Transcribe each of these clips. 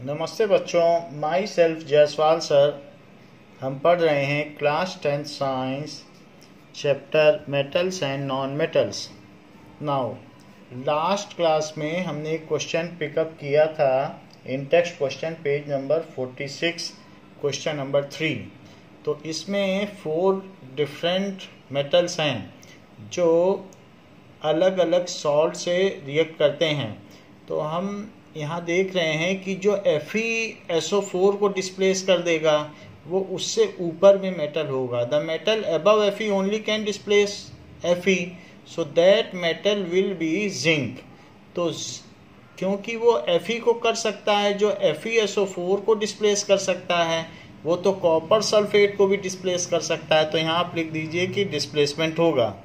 नमस्ते बच्चों, my self Jaiswal sir. हम पढ़ रहे हैं class 10 science chapter metals and non metals. Now last class में हमने एक क्वेश्चन पिकअप किया था in text question page number 46 question number 3। तो इसमें 4 डिफरेंट मेटल्स हैं जो अलग अलग सॉल्ट से रिएक्ट करते हैं। तो हम यहाँ देख रहे हैं कि जो FeSO4 को डिस्प्लेस कर देगा वो उससे ऊपर में मेटल होगा। The metal above Fe only can displace Fe, so that metal will be zinc. तो क्योंकि वो Fe को कर सकता है, जो FeSO4 को डिस्प्लेस कर सकता है, वो तो कॉपर सल्फेट को भी डिस्प्लेस कर सकता है। तो यहाँ आप लिख दीजिए कि डिस्प्लेसमेंट होगा,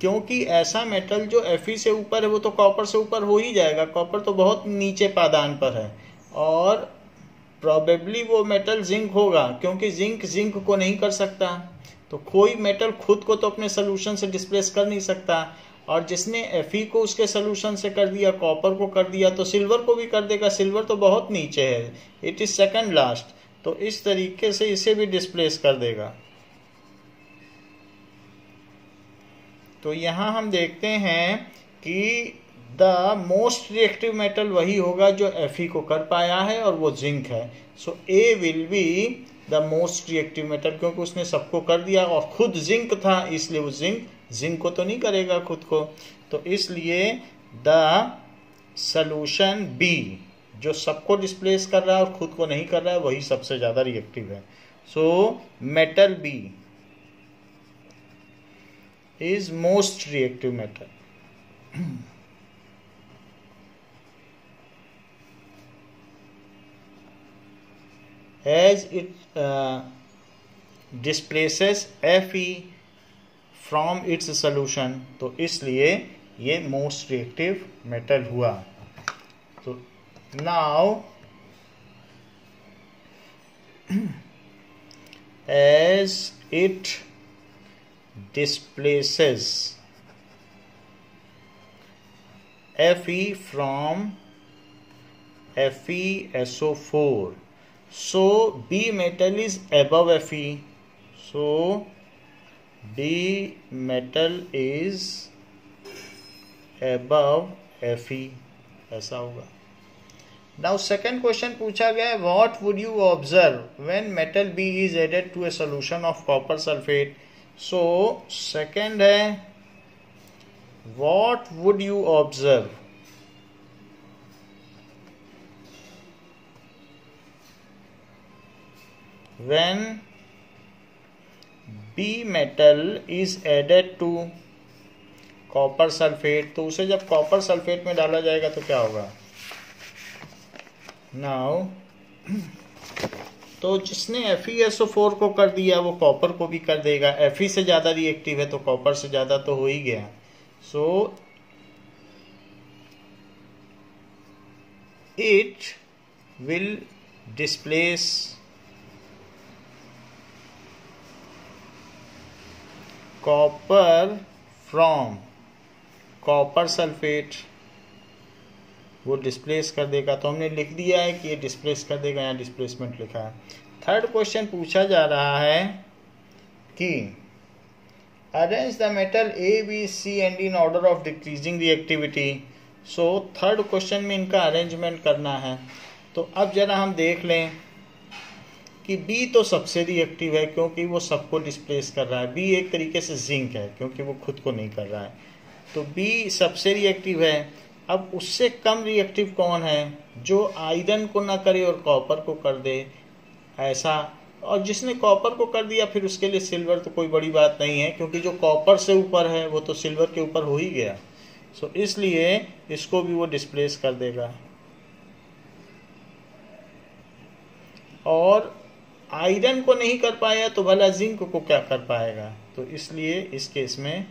क्योंकि ऐसा मेटल जो Fe से ऊपर है वो तो कॉपर से ऊपर हो ही जाएगा। कॉपर तो बहुत नीचे पादान पर है और प्रोबेबली वो मेटल जिंक होगा, क्योंकि जिंक को नहीं कर सकता। तो कोई मेटल खुद को तो अपने सोल्यूशन से डिस्प्लेस कर नहीं सकता, और जिसने Fe को उसके सोल्यूशन से कर दिया, कॉपर को कर दिया, तो सिल्वर को भी कर देगा। सिल्वर तो बहुत नीचे है, इट इज सेकंड लास्ट। तो इस तरीके से इसे भी डिस्प्लेस कर देगा। तो यहाँ हम देखते हैं कि द मोस्ट रिएक्टिव मेटल वही होगा जो Fe को कर पाया है, और वो जिंक है। So A will be the most reactive metal, क्योंकि उसने सबको कर दिया और खुद जिंक था, इसलिए वो जिंक को तो नहीं करेगा खुद को। तो इसलिए द सॉल्यूशन बी, जो सबको डिस्प्लेस कर रहा है और खुद को नहीं कर रहा है, वही सबसे ज्यादा रिएक्टिव है। So metal B is most reactive metal. As it displaces Fe from its solution, तो इसलिए ये most reactive metal हुआ। तो now as it displaces Fe from FeSO4, so B metal is above Fe, so B metal is above Fe, ऐसा होगा। Now second question पूछा गया है, what would you observe when metal B is added to a solution of copper sulfate? So second है, what would you observe when B metal is added to copper sulfate? तो उसे जब copper sulphate में डाला जाएगा तो क्या होगा? Now तो जिसने FeSO4 को कर दिया वो कॉपर को भी कर देगा। Fe से ज्यादा रिएक्टिव है तो कॉपर से ज्यादा तो हो ही गया। So it will displace copper from copper sulphate, वो डिस्प्लेस कर देगा। तो हमने लिख दिया है कि ये डिस्प्लेस कर देगा, यहाँ डिस्प्लेसमेंट लिखा है। थर्ड क्वेश्चन पूछा जा रहा है कि arrange the metal A, B, C and in order of decreasing reactivity. So third question में इनका अरेंजमेंट करना है। तो अब जरा हम देख लें कि B तो सबसे रिएक्टिव है क्योंकि वो सबको डिस्प्लेस कर रहा है। B एक तरीके से जिंक है क्योंकि वो खुद को नहीं कर रहा है। तो B सबसे रिएक्टिव है। अब उससे कम रिएक्टिव कौन है? जो आयरन को ना करे और कॉपर को कर दे, ऐसा। और जिसने कॉपर को कर दिया फिर उसके लिए सिल्वर तो कोई बड़ी बात नहीं है, क्योंकि जो कॉपर से ऊपर है वो तो सिल्वर के ऊपर हो ही गया। सो इसलिए इसको भी वो डिस्प्लेस कर देगा। और आयरन को नहीं कर पाया तो भला जिंक को क्या कर पाएगा? तो इसलिए इस केस में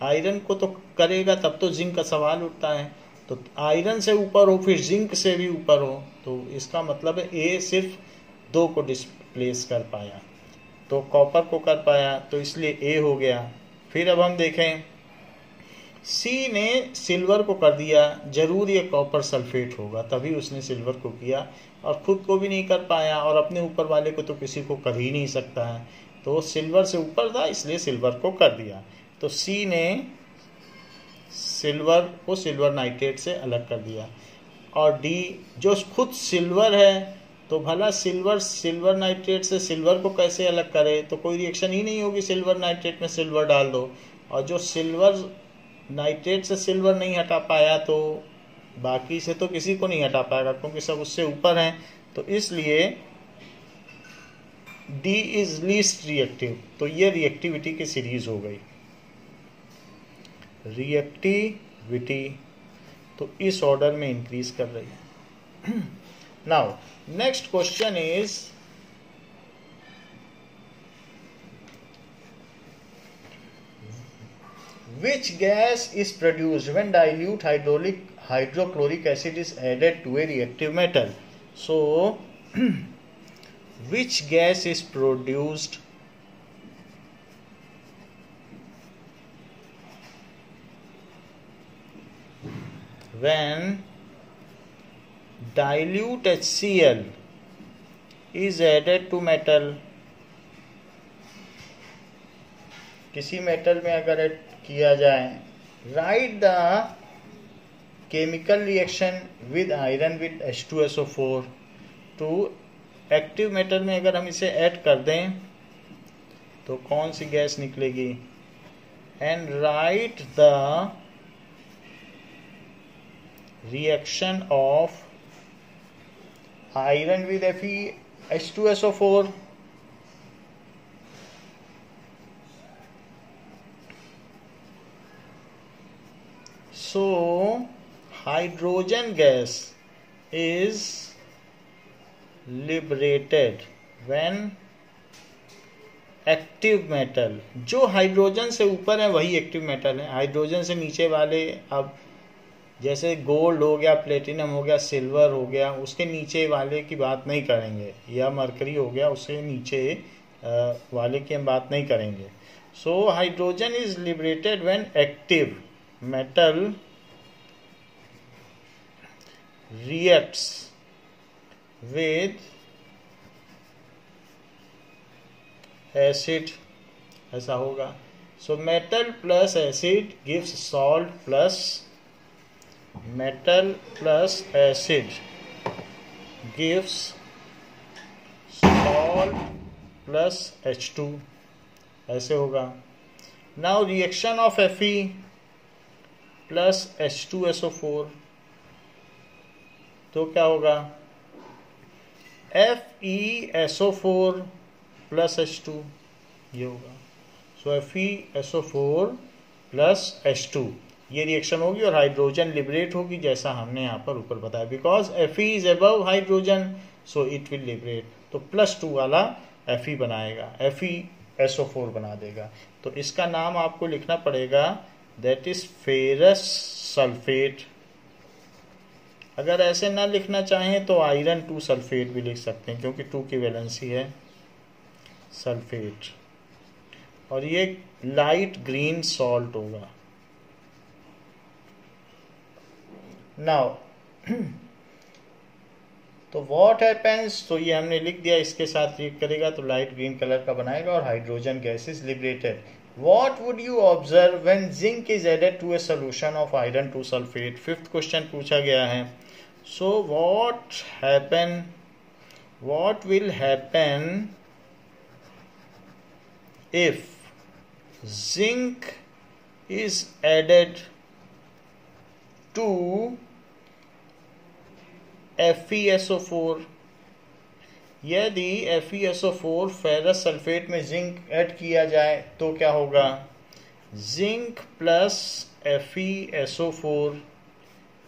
आयरन को तो करेगा, तब तो जिंक का सवाल उठता है। तो आयरन से ऊपर हो फिर जिंक से भी ऊपर हो, तो इसका मतलब है ए सिर्फ 2 को डिस्प्लेस कर पाया, तो कॉपर को कर पाया, तो इसलिए ए हो गया। फिर अब हम देखें सी ने सिल्वर को कर दिया, जरूर ये कॉपर सल्फेट होगा, तभी उसने सिल्वर को किया, और खुद को भी नहीं कर पाया और अपने ऊपर वाले को तो किसी को कर ही नहीं सकता है, तो सिल्वर से ऊपर था इसलिए सिल्वर को कर दिया। तो सी ने सिल्वर को सिल्वर नाइट्रेट से अलग कर दिया। और डी जो खुद सिल्वर है, तो भला सिल्वर नाइट्रेट से सिल्वर को कैसे अलग करे, तो कोई रिएक्शन ही नहीं होगी, सिल्वर नाइट्रेट में सिल्वर डाल दो। और जो सिल्वर नाइट्रेट से सिल्वर नहीं हटा पाया तो बाकी से तो किसी को नहीं हटा पाएगा, क्योंकि सब उससे ऊपर हैं, तो इसलिए डी इज लीस्ट रिएक्टिव। तो ये रिएक्टिविटी की सीरीज हो गई, रिएक्टिविटी तो इस ऑर्डर में इंक्रीज कर रही है। Now next question is which gas is produced when dilute hydrochloric acid is added to a reactive metal? So which gas is produced when dilute HCl is added to metal? किसी metal में अगर add किया जाए, write the chemical reaction with iron with H2SO4 to active metal में अगर हम इसे add कर दें तो कौन सी गैस निकलेगी, and write the reaction of iron with H2SO4 So hydrogen gas is liberated when active metal, जो हाइड्रोजन से ऊपर है वही एक्टिव मेटल है, हाइड्रोजन से नीचे वाले, अब जैसे गोल्ड हो गया, प्लेटिनम हो गया, सिल्वर हो गया, उसके नीचे वाले की बात नहीं करेंगे, या मरकरी हो गया उसके नीचे वाले की हम बात नहीं करेंगे। So hydrogen is liberated when active metal reacts with acid, ऐसा होगा। So metal plus acid gives salt plus metal plus acid gives salt plus H2, ऐसे होगा। Now reaction of Fe plus H2SO4, तो क्या होगा, FeSO4 प्लस H2, ये होगा। सो FeSO4 plus H2 ये रिएक्शन होगी और हाइड्रोजन लिबरेट होगी, जैसा हमने यहाँ पर ऊपर बताया, because Fe is above hydrogen so it will liberate, तो +2 वाला Fe बनाएगा, FeSO4 बना देगा। तो इसका नाम आपको लिखना पड़ेगा, दैट इज फेरस सल्फेट। अगर ऐसे ना लिखना चाहें तो आयरन 2 सल्फेट भी लिख सकते हैं, क्योंकि 2 की वैलेंसी है सल्फेट, और ये लाइट ग्रीन सॉल्ट होगा। नाउ तो व्हाट हैपेंस, तो ये हमने लिख दिया, इसके साथ रिएक्ट करेगा तो लाइट ग्रीन कलर का बनाएगा और hydrogen gas is liberated. What would you observe when zinc is added to a solution of iron 2 sulfate? 5th question पूछा गया है। So what will happen if zinc is added to FeSO4? यदि FeSO4 ferrous sulphate में zinc add किया जाए तो क्या होगा, zinc plus FeSO4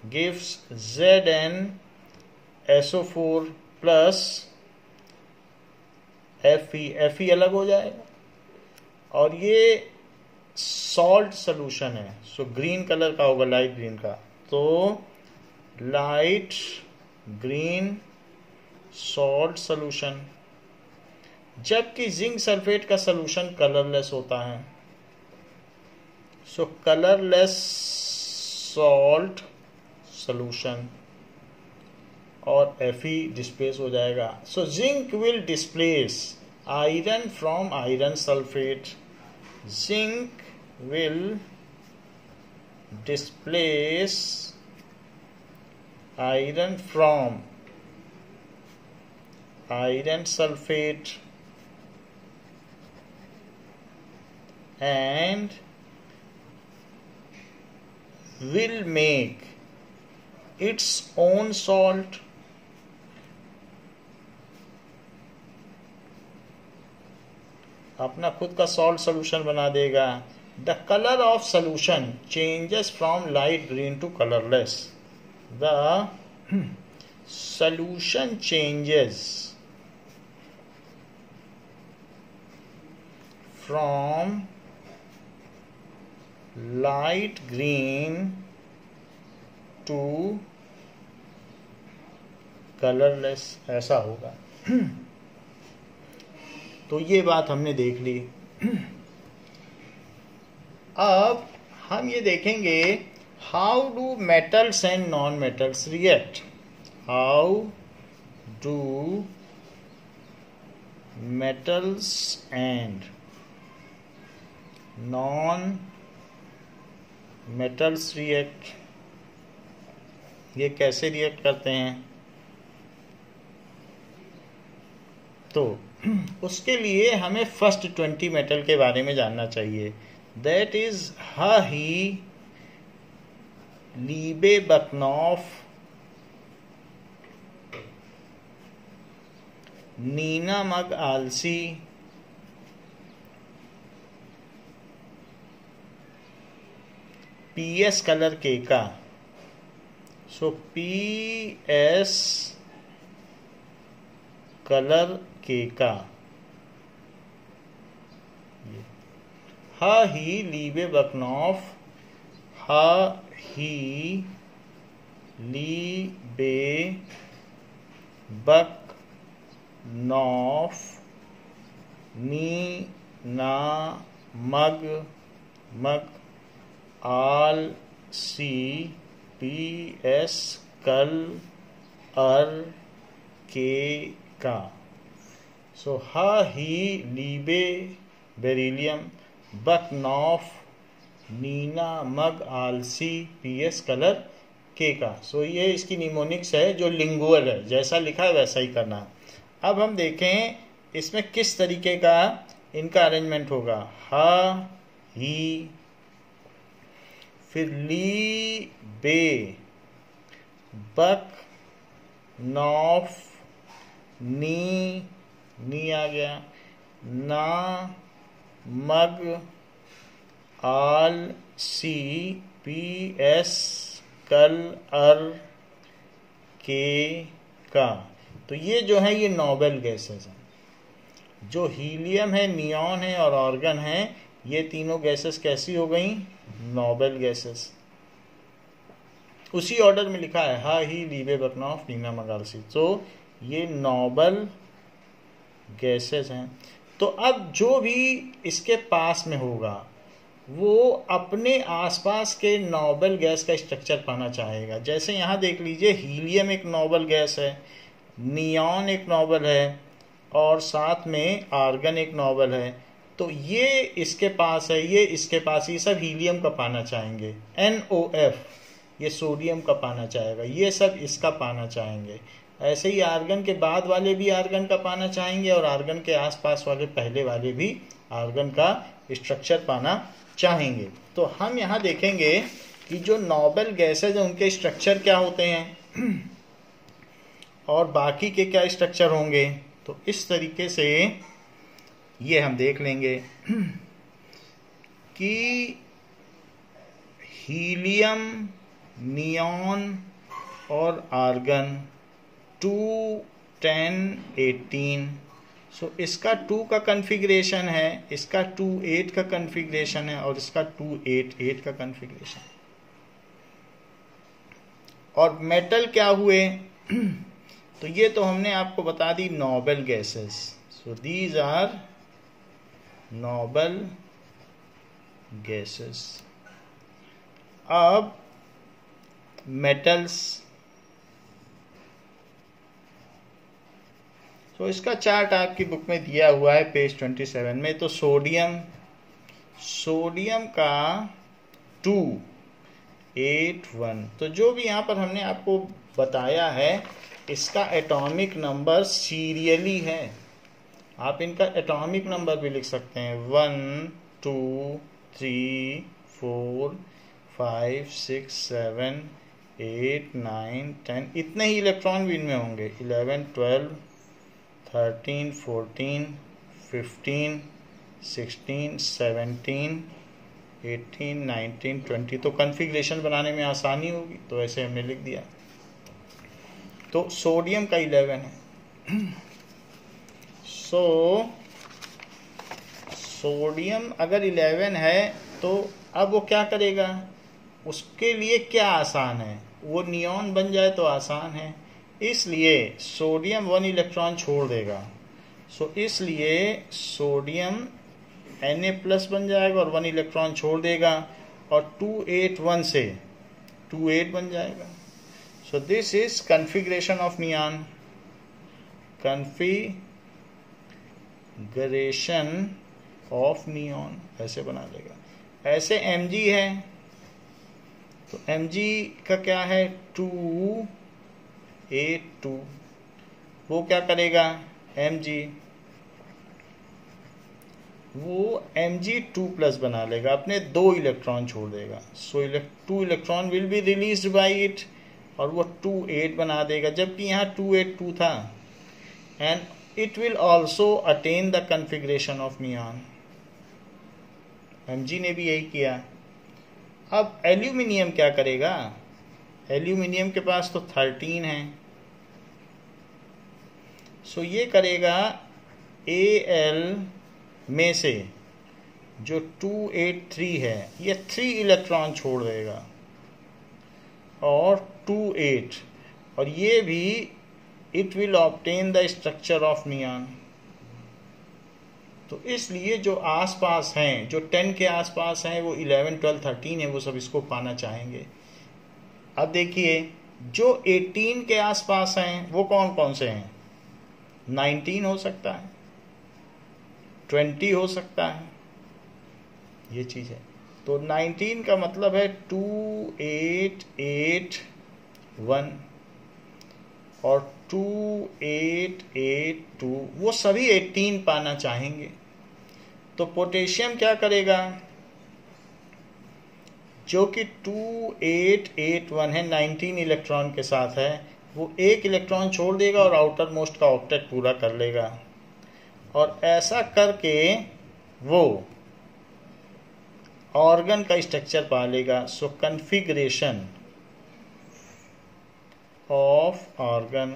gives ZnSO4 plus Fe अलग हो जाएगा, और ये सॉल्ट सोल्यूशन है, सो ग्रीन कलर का होगा, लाइट ग्रीन का, तो लाइट ग्रीन सॉल्ट सोल्यूशन। जबकि जिंक सल्फेट का सोल्यूशन कलरलेस होता है, सो कलरलेस सॉल्ट सॉल्यूशन और Fe डिस्प्लेस हो जाएगा. So zinc will displace iron from iron sulphate. Zinc will displace iron from iron sulfate and will make its own salt. अपना खुद का सॉल्ट सोल्यूशन बना देगा. The color of solution changes from light green to colorless. The solution changes from light green to colorless. ऐसा होगा. तो ये बात हमने देख ली. अब हम ये देखेंगे how do metals and non metals react. How do metals and non metals react. ये कैसे रिएक्ट करते हैं? तो उसके लिए हमें फर्स्ट 20 मेटल के बारे में जानना चाहिए. That is He, Liebe-Backnopf, Nina Mag-Alsey, PS color K का. So PS color K का. He, Liebe-Backnopf, He, Liebe-Backnopf, Nina Mag-Alsey, PS color K का. So He, Liebe, beryllium, Backnopf, नीना Mag-Alsey, PS कलर के का. सो ये इसकी निमोनिक्स है जो लिंगुअल है. जैसा लिखा है वैसा ही करना. अब हम देखें इसमें किस तरीके का इनका अरेंजमेंट होगा. ही, फिर Liebe-Backnopf, नी आ गया, ना Mag-Alsey, PS कलर के का. तो ये जो है ये नोबल गैसेस हैं. जो हीलियम है, नियॉन है और ऑर्गन है, ये तीनों गैसेस कैसी हो गई? Noble gases. उसी ऑर्डर में लिखा है ही, लीबे-बकनॉफ, नीना Mag-Alsey. तो ये नोबल गैसेस हैं. तो अब जो भी इसके पास में होगा वो अपने आसपास के नोबल गैस का स्ट्रक्चर पाना चाहेगा. जैसे यहाँ देख लीजिए, हीलियम एक नोबल गैस है, नियॉन एक नोबल है और साथ में आर्गन एक नोबल है. तो ये इसके पास है, ये इसके पास, ये सब हीलियम का पाना चाहेंगे. NOF ये सोडियम का पाना चाहेगा. ये सब इसका पाना चाहेंगे. ऐसे ही आर्गन के बाद वाले भी आर्गन का पाना चाहेंगे और आर्गन के आसपास वाले पहले वाले भी आर्गन का स्ट्रक्चर पाना चाहेंगे. तो हम यहाँ देखेंगे कि जो नोबल गैसेज हैं उनके स्ट्रक्चर क्या होते हैं और बाकी के क्या स्ट्रक्चर होंगे. तो इस तरीके से ये हम देख लेंगे कि हीलियम, नियॉन और आर्गन 2, 10, 18. सो इसका 2 का कन्फिग्रेशन है, इसका 2, 8 का कन्फिग्रेशन है और इसका 2, 8, 8 का कन्फिग्रेशन. और मेटल क्या हुए? तो ये तो हमने आपको बता दी noble gases. So these are noble gases. अब मेटल्स, तो इसका चार्ट आपकी बुक में दिया हुआ है पेज 27 में। तो सोडियम का 281, तो जो भी यहाँ पर हमने आपको बताया है इसका एटॉमिक नंबर सीरियली है। आप इनका एटॉमिक नंबर भी लिख सकते हैं, 1 2 3 4 5 6 7 8 9 10, इतने ही इलेक्ट्रॉन भी इनमें होंगे। 11 12 13 14 15 16 17 18 19 20, तो कन्फिग्रेशन बनाने में आसानी होगी, तो ऐसे हमने लिख दिया। तो सोडियम का 11 है। सोडियम अगर 11 है तो अब वो क्या करेगा, उसके लिए क्या आसान है, वो नियॉन बन जाए तो आसान है, इसलिए सोडियम 1 इलेक्ट्रॉन छोड़ देगा। इसलिए सोडियम Na+ बन जाएगा और 1 इलेक्ट्रॉन छोड़ देगा और 281 से 28 बन जाएगा। So this is configuration of neon, configuration of neon ऐसे बना देगा। ऐसे Mg है, तो Mg का क्या है 282, वो क्या करेगा Mg, वो Mg2+ बना लेगा, अपने 2 इलेक्ट्रॉन छोड़ देगा। 2 electron will be released by it और वो 28 बना देगा, जबकि यहाँ 282 था। And it will also attain the configuration of neon. Mg ने भी यही किया। अब एल्यूमिनियम क्या करेगा, एल्यूमिनियम के पास तो 13 है, ये करेगा Al में से जो 283 है ये 3 इलेक्ट्रॉन छोड़ देगा और 28, और ये भी it will obtain the structure of neon. तो इसलिए जो आसपास हैं, जो 10 के आसपास हैं, वो 11 12 13 है, वो सब इसको पाना चाहेंगे। अब देखिए जो 18 के आसपास हैं वो कौन कौन से हैं, 19 हो सकता है, 20 हो सकता है, ये चीज़ है। तो 19 का मतलब है 2881 और 2882, वो सभी 18 पाना चाहेंगे। तो पोटेशियम क्या करेगा, जो कि 2881 है, 19 इलेक्ट्रॉन के साथ है, वो 1 इलेक्ट्रॉन छोड़ देगा और आउटर मोस्ट का ऑक्टेट पूरा कर लेगा, और ऐसा करके वो ऑर्गन का स्ट्रक्चर पा लेगा। सो कन्फिग्रेशन ऑफ ऑर्गन,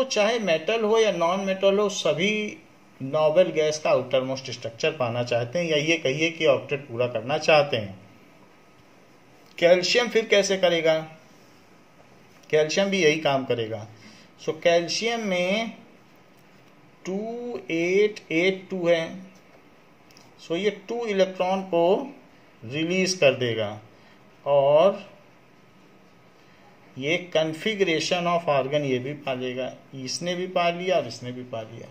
चाहे मेटल हो या नॉन मेटल हो, सभी नोबेल गैस का आउटर मोस्ट स्ट्रक्चर पाना चाहते हैं, या ये कहिए कि ऑक्टेट पूरा करना चाहते हैं। कैल्शियम फिर कैसे करेगा, कैल्शियम भी यही काम करेगा। कैल्शियम में 2882 है, ये 2 इलेक्ट्रॉन को रिलीज कर देगा और ये कन्फिग्रेशन ऑफ ऑर्गन ये भी पा लेगा, इसने भी पा लिया और इसने भी पा लिया।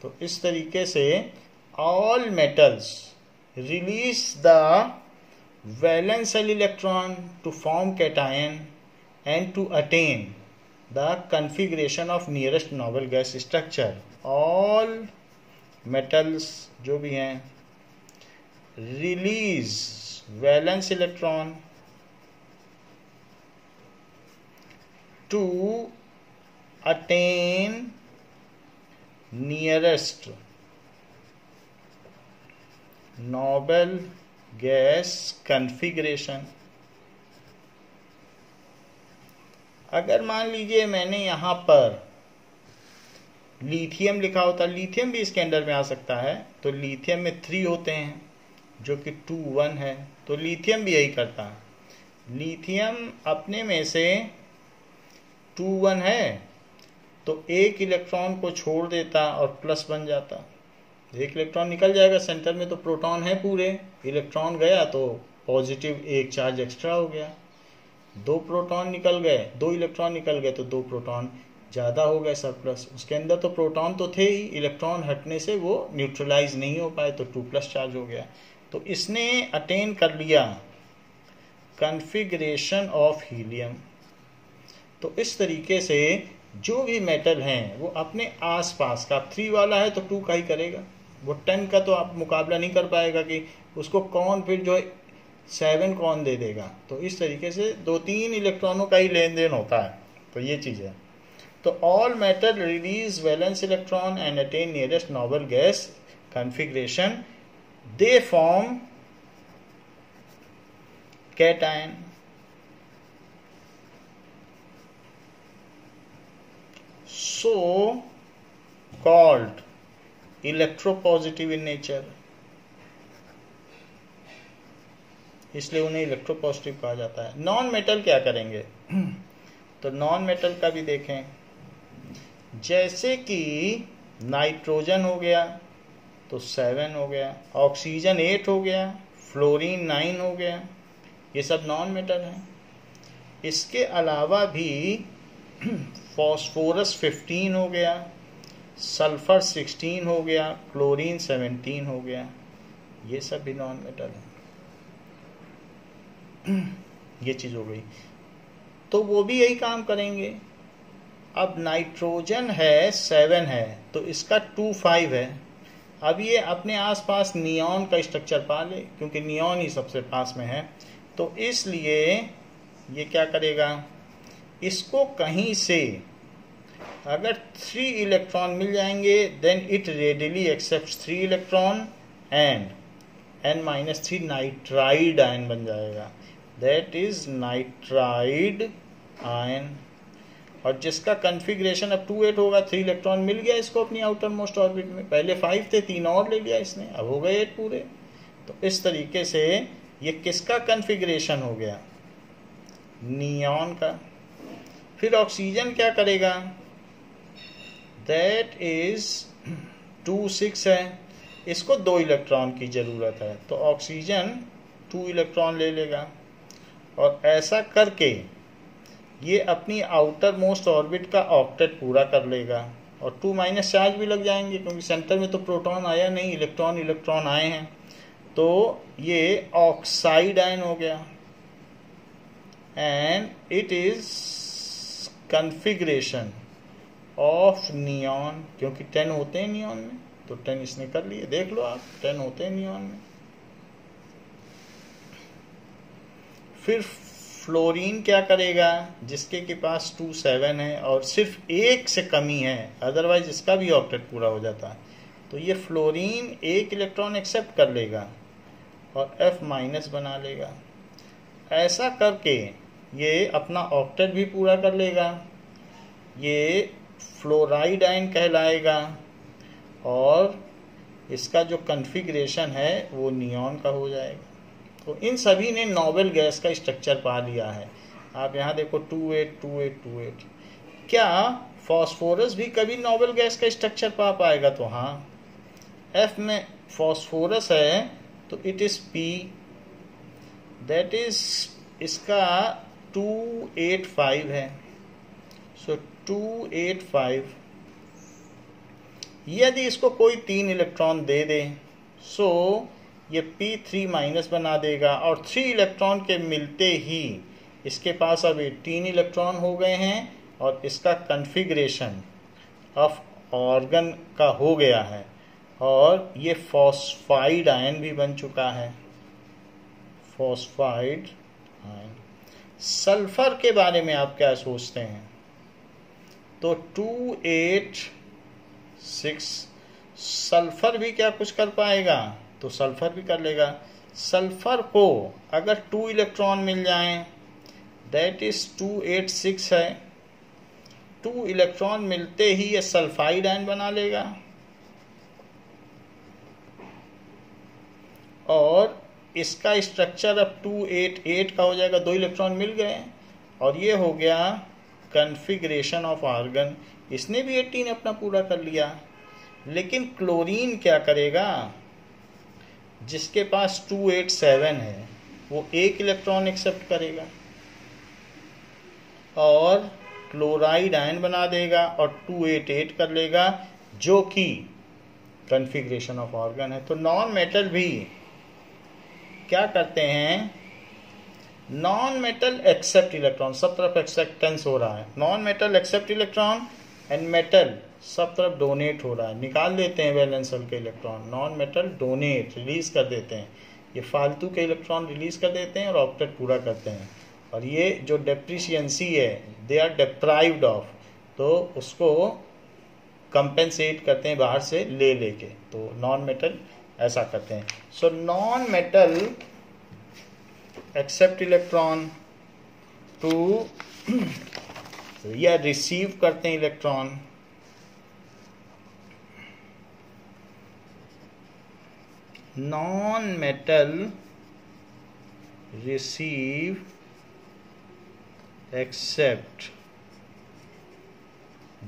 तो इस तरीके से all metals release the valence shell electron to form cation and to attain the configuration of nearest noble gas structure. All metals जो भी हैं release valence electron to attain nearest noble gas configuration. अगर मान लीजिए मैंने यहाँ पर lithium लिखा होता, लिथियम भी इसके अंडर में आ सकता है, तो लिथियम में 3 होते हैं जो कि 2 1 है, तो लिथियम भी यही करता है। लिथियम अपने में से 2 1 है तो 1 इलेक्ट्रॉन को छोड़ देता और प्लस बन जाता, 1 इलेक्ट्रॉन निकल जाएगा, सेंटर में तो प्रोटॉन है पूरे, इलेक्ट्रॉन गया तो पॉजिटिव एक चार्ज एक्स्ट्रा हो गया, 2 प्रोटॉन निकल गए, 2 इलेक्ट्रॉन निकल गए तो 2 प्रोटॉन ज़्यादा हो गए सरप्लस। उसके अंदर तो प्रोटॉन तो थे ही, इलेक्ट्रॉन हटने से वो न्यूट्रलाइज नहीं हो पाए तो 2+ चार्ज हो गया। तो इसने अटेन कर लिया कॉन्फ़िगरेशन ऑफ हीलियम। तो इस तरीके से जो भी मेटल हैं वो अपने आसपास का, 3 वाला है तो 2 का ही करेगा, वो 10 का तो आप मुकाबला नहीं कर पाएगा कि उसको कौन फिर जो 7 कौन दे देगा। तो इस तरीके से 2-3 इलेक्ट्रॉनों का ही लेन देन होता है। तो ये चीज़ है। तो all metal release valence electron and attain nearest noble gas configuration, they form cation. So called electropositive in nature, इसलिए उन्हें इलेक्ट्रोपॉजिटिव कहा जाता है। नॉन मेटल क्या करेंगे तो नॉन मेटल का भी देखें, जैसे कि नाइट्रोजन हो गया तो 7 हो गया, ऑक्सीजन 8 हो गया, फ्लोरीन 9 हो गया, ये सब नॉन मेटल हैं। इसके अलावा भी फॉस्फोरस 15 हो गया, सल्फर 16 हो गया, क्लोरीन 17 हो गया, ये सब भी नॉन मेटल है। ये चीज़ हो गई। तो वो भी यही काम करेंगे। अब नाइट्रोजन है 7 है तो इसका 2,5 है। अब ये अपने आसपास नियॉन का स्ट्रक्चर पा ले, क्योंकि नियॉन ही सबसे पास में है। तो इसलिए ये क्या करेगा, इसको कहीं से अगर 3 इलेक्ट्रॉन मिल जाएंगे then it readily accept 3 electron and N-3 nitride ion बन जाएगा, दैट इज नाइट्राइड आयन। और जिसका कॉन्फ़िगरेशन अब 2-8 होगा, 3 इलेक्ट्रॉन मिल गया इसको अपनी आउटर मोस्ट ऑर्बिट में। पहले 5 थे, 3 और ले लिया इसने, अब हो गए 8 पूरे। तो इस तरीके से ये किसका कॉन्फ़िगरेशन हो गया, नियॉन का। फिर ऑक्सीजन क्या करेगा, दैट इज 2-6 है, इसको 2 इलेक्ट्रॉन की ज़रूरत है तो ऑक्सीजन 2 इलेक्ट्रॉन ले लेगा। और ऐसा करके ये अपनी आउटर मोस्ट ऑर्बिट का ऑक्टेट पूरा कर लेगा। और 2- चार्ज भी लग जाएंगे, क्योंकि सेंटर में तो प्रोटॉन आया नहीं, इलेक्ट्रॉन आए हैं। तो ये ऑक्साइड आयन हो गया and it is configuration of neon, क्योंकि 10 होते हैं नियॉन में, तो 10 इसने कर लिए। देख लो आप, 10 होते हैं नियॉन में। फिर फ्लोरीन क्या करेगा, जिसके के पास 2-7 है और सिर्फ 1 से कमी है, अदरवाइज इसका भी ऑक्टेट पूरा हो जाता है। तो ये फ्लोरीन 1 इलेक्ट्रॉन एक्सेप्ट कर लेगा और F- बना लेगा। ऐसा करके ये अपना ऑक्टेट भी पूरा कर लेगा, ये फ्लोराइड आयन कहलाएगा और इसका जो कॉन्फ़िगरेशन है वो नियॉन का हो जाएगा। तो इन सभी ने नोबेल गैस का स्ट्रक्चर पा लिया है। आप यहाँ देखो 2-8-2-8-2-8। क्या फॉस्फोरस भी कभी नोबेल गैस का स्ट्रक्चर पा पाएगा, तो हाँ, F में फॉस्फोरस है तो it is P, that is इसका 2-8-5 है। सो 2-8-5, यदि इसको कोई 3 इलेक्ट्रॉन दे दे सो ये P3- बना देगा और 3 इलेक्ट्रॉन के मिलते ही इसके पास अब 18 इलेक्ट्रॉन हो गए हैं और इसका कॉन्फ़िगरेशन ऑफ ऑर्गन का हो गया है और ये फॉस्फाइड आयन भी बन चुका है, फॉस्फाइड आयन। सल्फर के बारे में आप क्या सोचते हैं, तो 2-8-6 सल्फर भी क्या कुछ कर पाएगा, तो सल्फर भी कर लेगा। सल्फर को अगर 2 इलेक्ट्रॉन मिल जाएं, दैट इज 2-8-6 है, 2 इलेक्ट्रॉन मिलते ही ये सल्फाइड आयन बना लेगा और इसका स्ट्रक्चर अब 2-8-8 का हो जाएगा, 2 इलेक्ट्रॉन मिल गए और ये हो गया कॉन्फ़िगरेशन ऑफ आर्गन। इसने भी 18 अपना पूरा कर लिया। लेकिन क्लोरीन क्या करेगा, जिसके पास 2-8-7 है, वो एक इलेक्ट्रॉन एक्सेप्ट करेगा और क्लोराइड आयन बना देगा और 288 कर लेगा, जो कि कॉन्फ़िगरेशन ऑफ ऑर्गन है। तो नॉन मेटल भी क्या करते हैं, नॉन मेटल एक्सेप्ट इलेक्ट्रॉन, सब तरफ एक्सेप्टेंस हो रहा है, non metal accept electron and metal सब तरफ डोनेट हो रहा है, निकाल देते हैं वैलेंस शेल के electron, non metal donate release कर देते हैं, ये फालतू के इलेक्ट्रॉन रिलीज कर देते हैं और ऑक्टेट पूरा करते हैं। और ये जो डेप्रिशियंसी है, दे आर डिप्राइव्ड ऑफ, तो उसको कंपेंसेट करते हैं बाहर से ले लेके, तो नॉन मेटल ऐसा करते हैं। So non metal accept electron to या रिसीव करते हैं electron, non metal receive accept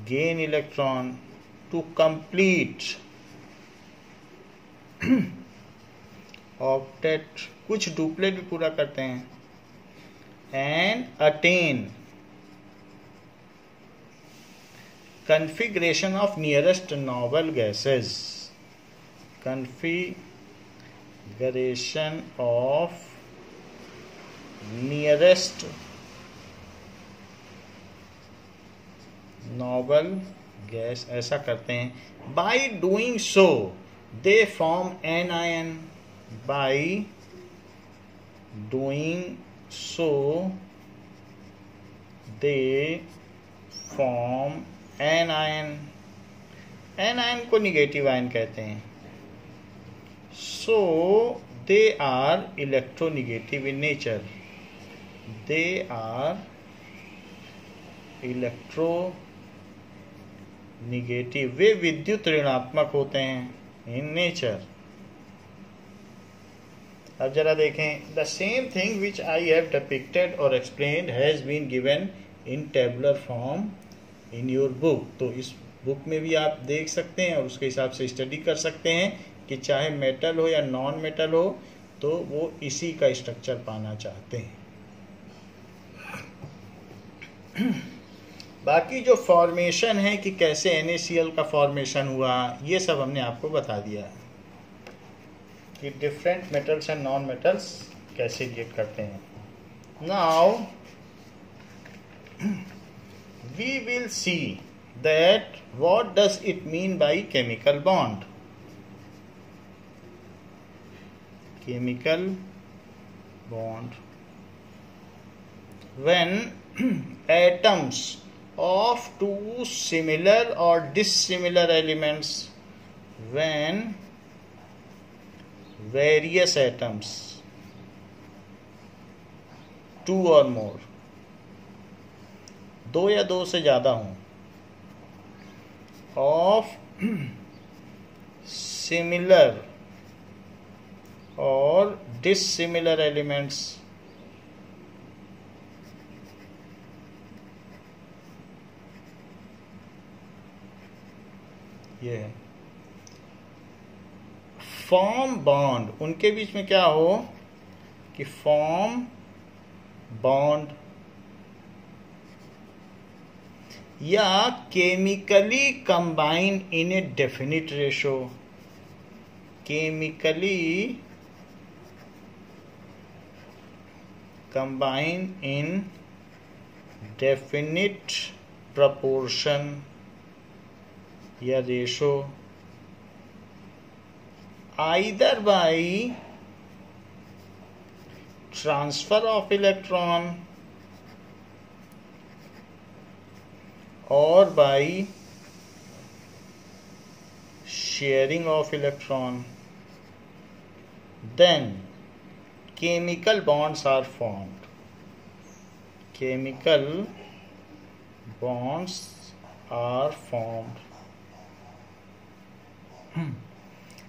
gain electron to complete octet, कुछ डुप्लेट भी पूरा करते हैं, and attain configuration of nearest noble gases, configuration of nearest noble gas, ऐसा करते हैं। By doing so they form anion, by doing so they form anion, anion को negative ion कहते हैं। So they are electronegative in nature, they are electronegative, वे विद्युत ऋणात्मक होते हैं इन नेचर। अब जरा देखें, the same thing which I have depicted और explained has been given in tabular form in your book. तो इस बुक में भी आप देख सकते हैं और उसके हिसाब से स्टडी कर सकते हैं कि चाहे मेटल हो या नॉन मेटल हो, तो वो इसी का स्ट्रक्चर पाना चाहते हैं। बाकी जो फॉर्मेशन है कि कैसे NaCl का फॉर्मेशन हुआ, ये सब हमने आपको बता दिया है कि different metals and non metals कैसे रिएक्ट करते हैं। Now we will see that what does it mean by chemical bond. Chemical bond, when atoms of two similar or dissimilar elements, when various atoms, two or more, दो या दो से ज्यादा हों, of similar or dissimilar elements, ये है form bond, उनके बीच में क्या हो कि फॉर्म बॉन्ड या chemically combine in a definite ratio, chemically combine in definite proportion या ratio, either by transfer of electron और by sharing of electron, then chemical bonds are formed, chemical bonds are formed.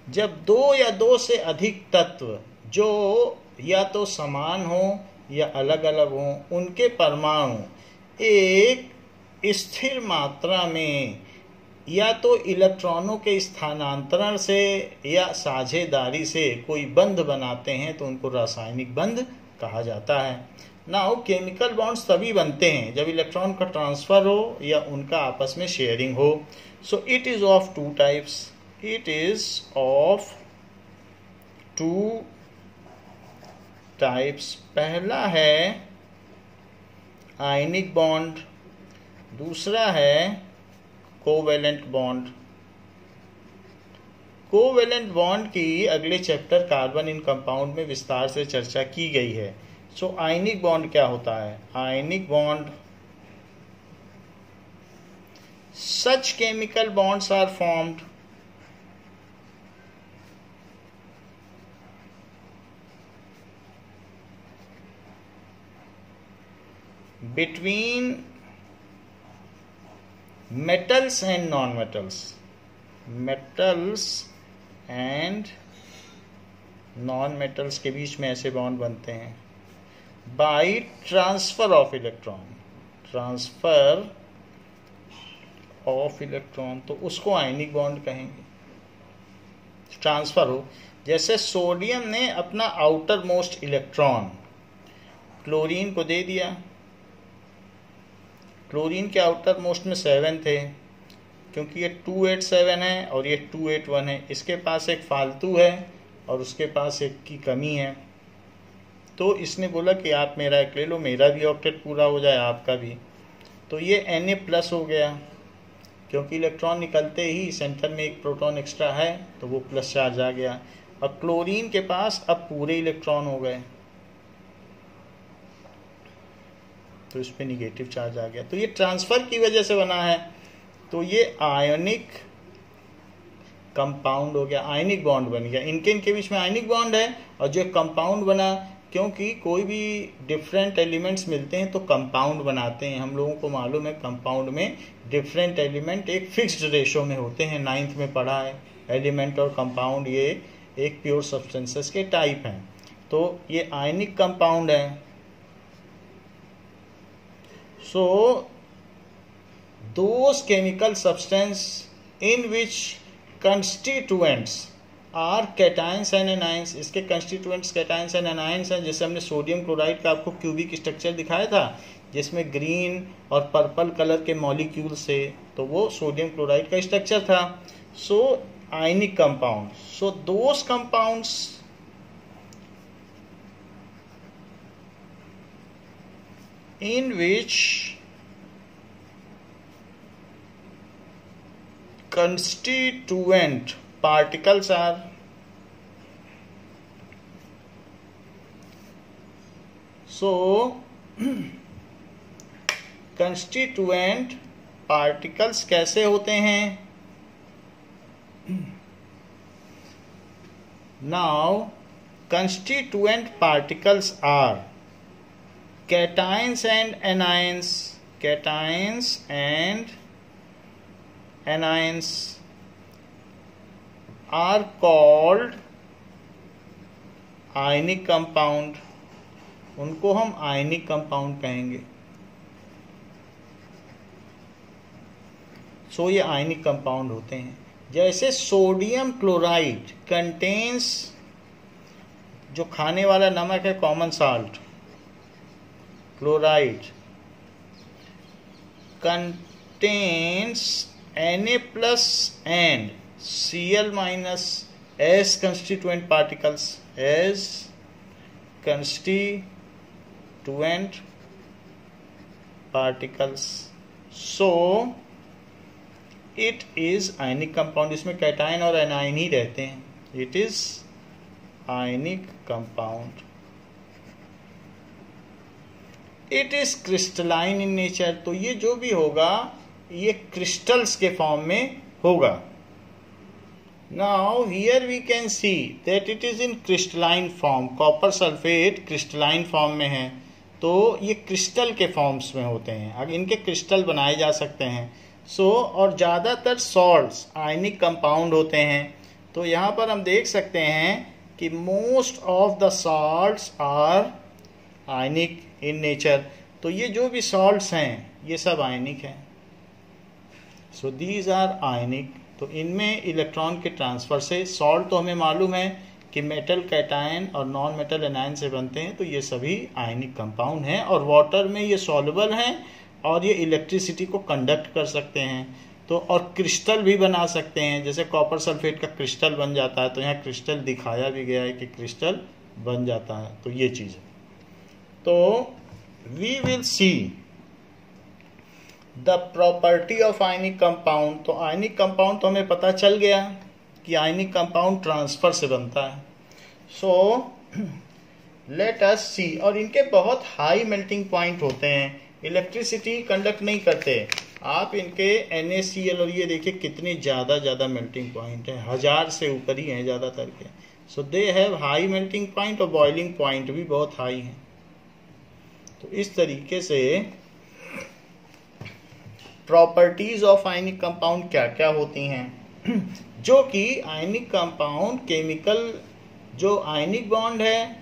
जब दो या दो से अधिक तत्व जो या तो समान हो या अलग अलग हो, उनके परमाणु एक स्थिर मात्रा में या तो इलेक्ट्रॉनों के स्थानांतरण से या साझेदारी से कोई बंध बनाते हैं, तो उनको रासायनिक बंध कहा जाता है। नाउ केमिकल बॉन्ड्स तभी बनते हैं जब इलेक्ट्रॉन का ट्रांसफर हो या उनका आपस में शेयरिंग हो। So it is of two types, it is of two types. पहला है आयनिक बॉन्ड, दूसरा है कोवेलेंट बॉन्ड। कोवेलेंट बॉन्ड की अगले चैप्टर कार्बन इन कंपाउंड में विस्तार से चर्चा की गई है। सो आयनिक बॉन्ड क्या होता है? Ionic bond, such chemical bonds are formed between metals and non-metals, metals and non-metals के बीच में ऐसे बॉन्ड बनते हैं by transfer of electron, transfer of electron, तो उसको आयनिक बॉन्ड कहेंगे। ट्रांसफर हो, जैसे सोडियम ने अपना आउटर मोस्ट इलेक्ट्रॉन क्लोरीन को दे दिया। क्लोरीन के आउटर मोस्ट में 7 थे, क्योंकि ये 287 है और ये 281 है। इसके पास एक फालतू है और उसके पास एक की कमी है, तो इसने बोला कि आप मेरा एक ले लो, मेरा भी ऑक्टेट पूरा हो जाए, आपका भी। तो ये Na+ हो गया, क्योंकि इलेक्ट्रॉन निकलते ही सेंटर में एक प्रोटॉन एक्स्ट्रा है तो वो प्लस चार्ज आ गया। और क्लोरीन के पास अब पूरे इलेक्ट्रॉन हो गए तो इस पे निगेटिव चार्ज आ गया। तो ये ट्रांसफर की वजह से बना है, तो ये आयनिक कंपाउंड हो गया, आयनिक बॉन्ड बन गया। इनके बीच में आयनिक बॉन्ड है और जो कंपाउंड बना, क्योंकि कोई भी डिफरेंट एलिमेंट्स मिलते हैं तो कंपाउंड बनाते हैं। हम लोगों को मालूम है कंपाउंड में डिफरेंट एलिमेंट एक फिक्स्ड रेशो में होते हैं, 9th में पढ़ा है। एलिमेंट और कंपाउंड ये एक प्योर सब्सटेंसेस के टाइप हैं। तो ये आयनिक कंपाउंड है। So those chemical substance in which constituents are cations and anions, इसके constituents cations and anions हैं। जैसे हमने सोडियम क्लोराइड का आपको क्यूबिक स्ट्रक्चर दिखाया था जिसमें ग्रीन और पर्पल कलर के मॉलिक्यूल से, तो वो सोडियम क्लोराइड का स्ट्रक्चर था। So ionic compound, so those compounds in which constituent particles are constituent particles कैसे होते हैं? Now constituent particles are cations and anions, cations and anions are called ionic compound, उनको हम आयनिक कंपाउंड कहेंगे। सो ये ionic compound होते हैं। जैसे सोडियम क्लोराइड कंटेन्स, जो खाने वाला नमक है common salt, chloride contains Na+ and Cl- as constituent particles, as constituent particles. So it is ionic compound. इसमें कैटायन और एनायन ही रहते हैं। It is ionic compound. It is crystalline in nature, तो ये जो भी होगा ये क्रिस्टल्स के फॉर्म में होगा। Now here we can see that it is in crystalline form. Copper sulphate crystalline form में है, तो ये क्रिस्टल के फॉर्म्स में होते हैं। अब इनके क्रिस्टल बनाए जा सकते हैं। और ज़्यादातर सॉल्ट्स आयनिक कंपाउंड होते हैं। तो यहाँ पर हम देख सकते हैं कि most of the salts are ionic in nature. तो ये जो भी सॉल्ट्स हैं ये सब आयनिक हैं। So these are ionic. तो इनमें इलेक्ट्रॉन के ट्रांसफर से, सॉल्ट तो हमें मालूम है कि मेटल कैटायन और नॉन मेटल एनायन से बनते हैं, तो ये सभी आयनिक कंपाउंड हैं और वाटर में ये सॉल्युबल हैं और ये इलेक्ट्रिसिटी को कंडक्ट कर सकते हैं। तो और क्रिस्टल भी बना सकते हैं, जैसे कॉपर सल्फेट का क्रिस्टल बन जाता है, तो यहाँ क्रिस्टल दिखाया भी गया है कि क्रिस्टल बन जाता है। तो ये चीज़ है। तो we will see the property of ionic compound. तो आयनिक कंपाउंड तो हमें पता चल गया कि आयनिक कंपाउंड ट्रांसफर से बनता है। सो लेट अस सी, और इनके बहुत हाई मेल्टिंग पॉइंट होते हैं, इलेक्ट्रिसिटी कंडक्ट नहीं करते। आप इनके NaCl और ये देखिए कितने ज़्यादा मेल्टिंग पॉइंट है, 1000 से ऊपर ही हैं ज़्यादातर के। So they have high melting point और बॉइलिंग पॉइंट भी बहुत हाई है। तो इस तरीके से प्रॉपर्टीज ऑफ आयनिक कंपाउंड क्या क्या होती हैं, जो कि आयनिक कंपाउंड केमिकल जो आयनिक बॉन्ड है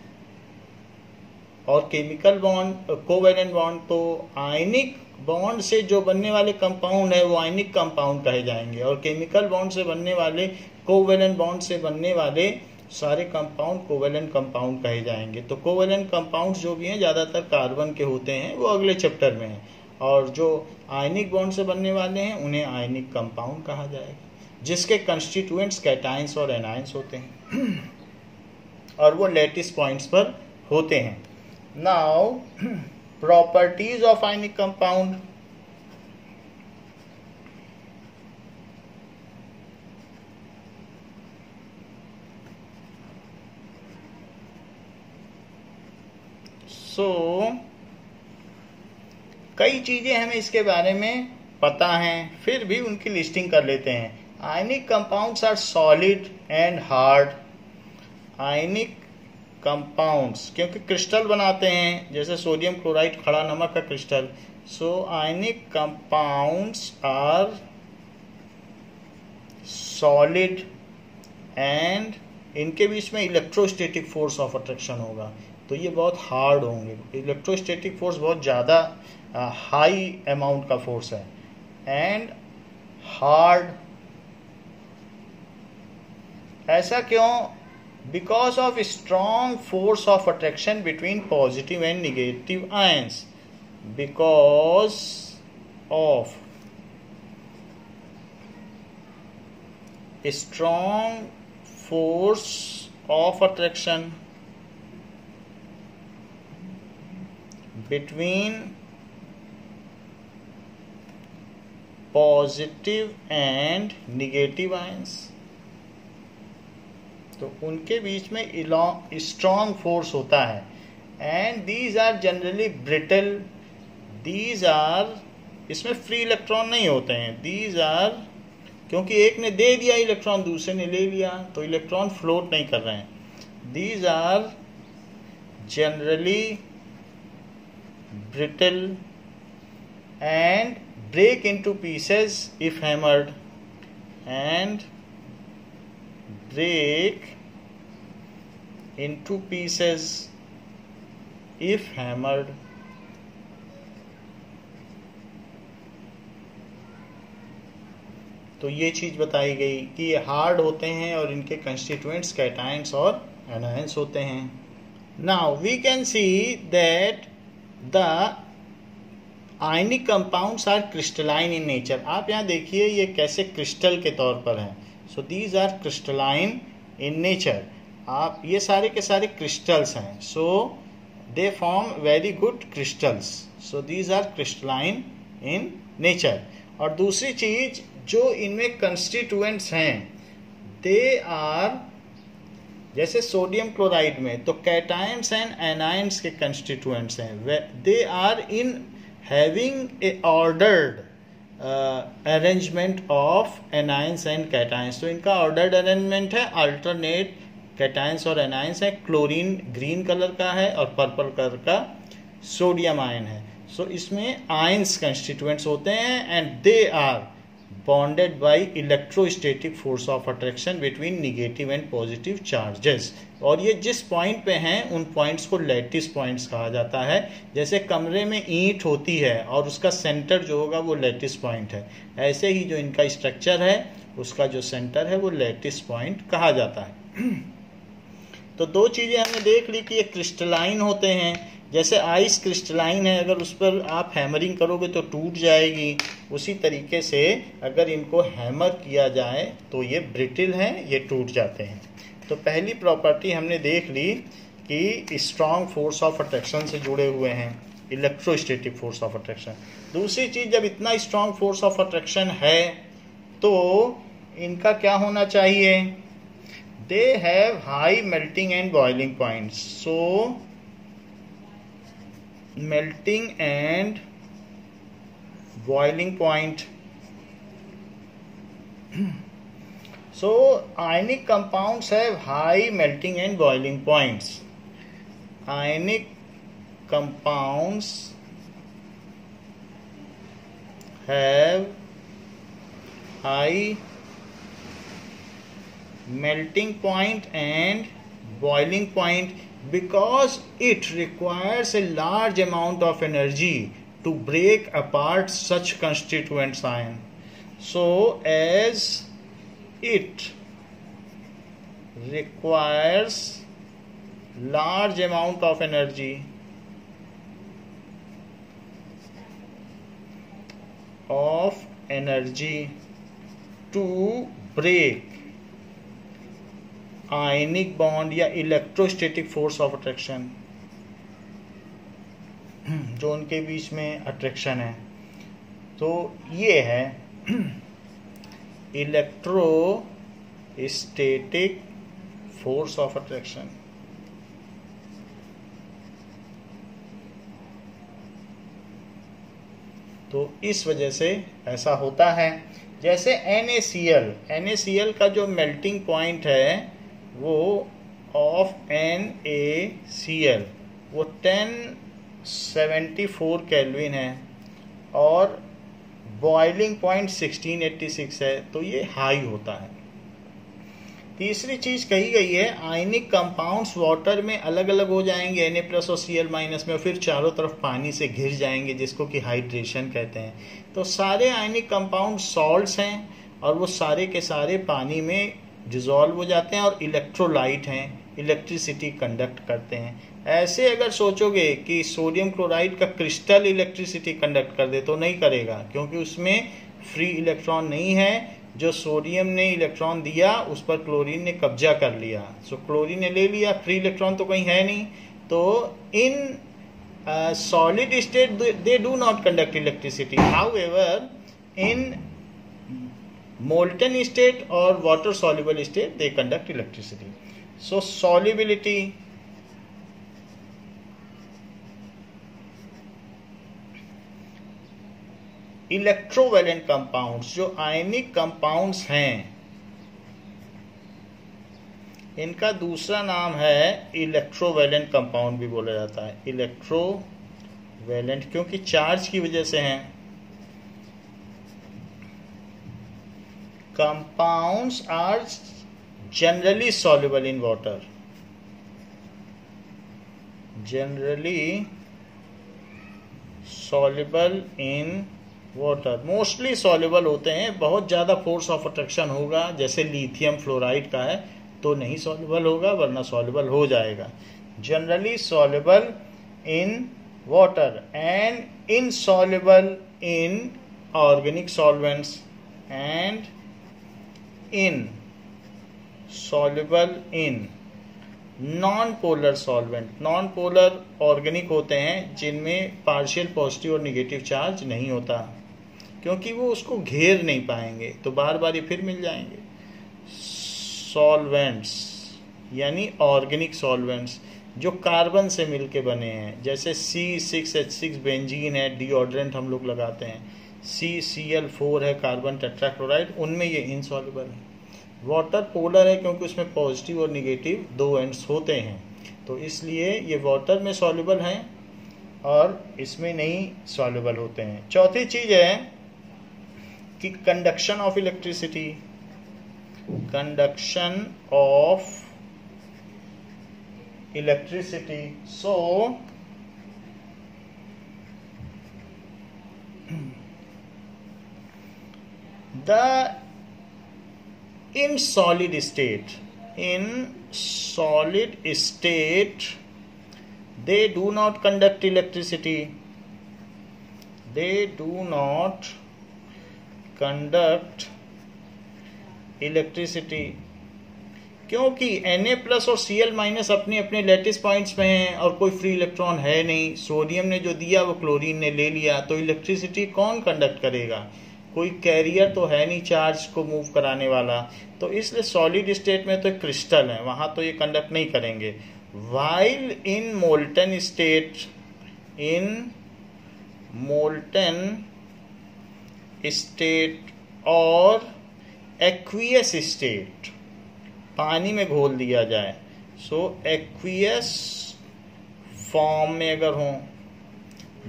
और केमिकल बॉन्ड कोवेलेंट बॉन्ड, तो आयनिक बॉन्ड से जो बनने वाले कंपाउंड है वो आयनिक कंपाउंड कहे जाएंगे और केमिकल बॉन्ड से बनने वाले कोवेलेंट बॉन्ड से बनने वाले सारे कंपाउंड कोवेलेंट कंपाउंड कहे जाएंगे। तो कोवेलेंट कंपाउंड जो भी हैं ज़्यादातर कार्बन के होते हैं, वो अगले चैप्टर में हैं, और जो आयनिक बॉन्ड से बनने वाले हैं उन्हें आयनिक कंपाउंड कहा जाएगा, जिसके कंस्टिट्यूएंट्स कैटायंस और एनायंस होते हैं और वो लैटिस पॉइंट्स पर होते हैं। Now properties of ionic compound. कई चीजें हमें इसके बारे में पता हैं, फिर भी उनकी लिस्टिंग कर लेते हैं। Ionic compounds are solid and hard. Ionic compounds क्योंकि क्रिस्टल बनाते हैं, जैसे सोडियम क्लोराइड खड़ा नमक का crystal. So ionic compounds are solid and इनके बीच में इलेक्ट्रोस्टैटिक फोर्स ऑफ अट्रैक्शन होगा, तो ये बहुत हार्ड होंगे। इलेक्ट्रोस्टैटिक फोर्स बहुत ज़्यादा हाई अमाउंट का फोर्स है। एंड हार्ड, ऐसा क्यों? Because of strong force of attraction between positive and negative ions. Because of strong force of attraction between positive and negative ions, तो उनके बीच में स्ट्रॉन्ग फोर्स होता है। And these are generally brittle, these are, इसमें free electron नहीं होते हैं। These are, क्योंकि एक ने दे दिया इलेक्ट्रॉन दूसरे ने ले लिया, तो इलेक्ट्रॉन फ्लोट नहीं कर रहे हैं। These are generally brittle and break into pieces if hammered, and break into pieces if hammered। तो ये चीज बताई गई कि ये हार्ड होते हैं और इनके कंस्टिट्यूएंट्स कैटायंस और एनायंस होते हैं। Now we can see that The ionic compounds are crystalline in nature। आप यहाँ देखिए ये कैसे क्रिस्टल के तौर पर हैं। So these are crystalline in nature। आप ये सारे के सारे क्रिस्टल्स हैं। So they form very good crystals। So these are crystalline in nature। और दूसरी चीज जो इनमें constituents हैं, they are, जैसे सोडियम क्लोराइड में तो कैटायंस एंड एनायंस के कंस्टिट्यूएंट्स हैं, they are in having a ordered arrangement of anions and cations. तो इनका ऑर्डर्ड अरेंजमेंट है, अल्टरनेट कैटायंस और एनायंस है। क्लोरीन ग्रीन कलर का है और पर्पल कलर का सोडियम आयन है। सो इसमें आयंस कंस्टिट्यूएंट्स होते हैं and they are bonded by electrostatic force of attraction between negative and positive charges। और ये जिस पॉइंट पे हैं उन पॉइंट्स को लैटिस पॉइंट्स कहा जाता है। जैसे कमरे में ईंट होती है और उसका सेंटर जो होगा वो लैटिस पॉइंट है, ऐसे ही जो इनका स्ट्रक्चर है उसका जो सेंटर है वो लैटिस पॉइंट कहा जाता है। तो दो चीज़ें हमने देख ली कि ये क्रिस्टलाइन होते हैं, जैसे आइस क्रिस्टलाइन है, अगर उस पर आप हैमरिंग करोगे तो टूट जाएगी। उसी तरीके से अगर इनको हैमर किया जाए तो ये ब्रिटिल हैं, ये टूट जाते हैं। तो पहली प्रॉपर्टी हमने देख ली कि स्ट्रॉन्ग फोर्स ऑफ अट्रैक्शन से जुड़े हुए हैं, इलेक्ट्रोस्टैटिक फोर्स ऑफ अट्रैक्शन। दूसरी चीज़, जब इतना स्ट्रॉन्ग फोर्स ऑफ अट्रैक्शन है तो इनका क्या होना चाहिए, दे have high melting and boiling points. So melting and boiling point. So ionic compounds have high melting and boiling points. Ionic compounds have high melting point and boiling point because it requires a large amount of energy to break apart such constituent ion. So as it requires large amount of energy to break ionic bond या electrostatic force of attraction, जो उनके बीच में attraction है, तो ये है electrostatic force of attraction. तो इस वजह से ऐसा होता है। जैसे NaCl का जो मेल्टिंग पॉइंट है वो ऑफ NaCl वो 1074 केल्विन है और बॉइलिंग पॉइंट 1686 है, तो ये हाई होता है। तीसरी चीज कही गई है, आयनिक कंपाउंड्स वाटर में अलग अलग हो जाएंगे Na+ और Cl- में, और फिर चारों तरफ पानी से घिर जाएंगे, जिसको कि हाइड्रेशन कहते हैं। तो सारे आयनिक कंपाउंड सॉल्ट्स हैं और वो सारे के सारे पानी में डिजॉल्व हो जाते हैं और इलेक्ट्रोलाइट हैं, इलेक्ट्रिसिटी कंडक्ट करते हैं। ऐसे अगर सोचोगे कि सोडियम क्लोराइड का क्रिस्टल इलेक्ट्रिसिटी कंडक्ट कर दे तो नहीं करेगा, क्योंकि उसमें फ्री इलेक्ट्रॉन नहीं है। जो सोडियम ने इलेक्ट्रॉन दिया उस पर क्लोरीन ने कब्जा कर लिया, सो क्लोरीन ने ले लिया, फ्री इलेक्ट्रॉन तो कहीं है नहीं। तो in solid state they do not conduct electricity, however in molten state or water soluble state they conduct electricity. So solubility, electrovalent compounds, जो आयनिक कंपाउंड्स हैं, इनका दूसरा नाम है इलेक्ट्रोवैलेंट कंपाउंड भी बोला जाता है। इलेक्ट्रोवैलेंट क्योंकि चार्ज की वजह से हैं। Compounds are generally soluble in water. Generally soluble in water. Mostly soluble होते हैं। बहुत ज़्यादा फोर्स ऑफ अट्रैक्शन होगा, जैसे लिथियम फ्लोराइड का है, तो नहीं सॉल्युबल होगा, वरना सॉल्युबल हो जाएगा। Generally soluble in water and insoluble in organic solvents and insoluble in non-polar solvent। non-polar organic होते हैं जिनमें पार्शियल पॉजिटिव और निगेटिव चार्ज नहीं होता, क्योंकि वो उसको घेर नहीं पाएंगे, तो बार बार ये फिर मिल जाएंगे। सॉल्वेंट्स यानी ऑर्गेनिक सॉल्वेंट्स जो कार्बन से मिलके बने हैं, जैसे C6H6 बेंजीन है, डिओड्रेंट हम लोग लगाते हैं, CCl4 है कार्बन टेट्राक्लोराइड, उनमें ये इनसॉल्युबल है। वाटर पोलर है क्योंकि उसमें पॉजिटिव और निगेटिव दो एंड्स होते हैं, तो इसलिए ये वाटर में सॉल्युबल हैं और इसमें नहीं सॉल्युबल होते हैं। चौथी चीज है कि conduction of electricity, conduction of electricity. So in solid state solid state, they do not conduct electricity. They do not conduct electricity. क्योंकि Na+ और Cl- अपने अपने लैटिस पॉइंट्स में हैं और कोई फ्री इलेक्ट्रॉन है नहीं. सोडियम ने जो दिया वो क्लोरीन ने ले लिया, तो इलेक्ट्रिसिटी कौन कंडक्ट करेगा? कोई कैरियर तो है नहीं चार्ज को मूव कराने वाला. तो इसलिए सॉलिड स्टेट में तो क्रिस्टल है, वहां तो ये कंडक्ट नहीं करेंगे. While in molten state, in molten state और एक्वियस स्टेट, पानी में घोल दिया जाए, सो एक्वियस फॉर्म में अगर हों,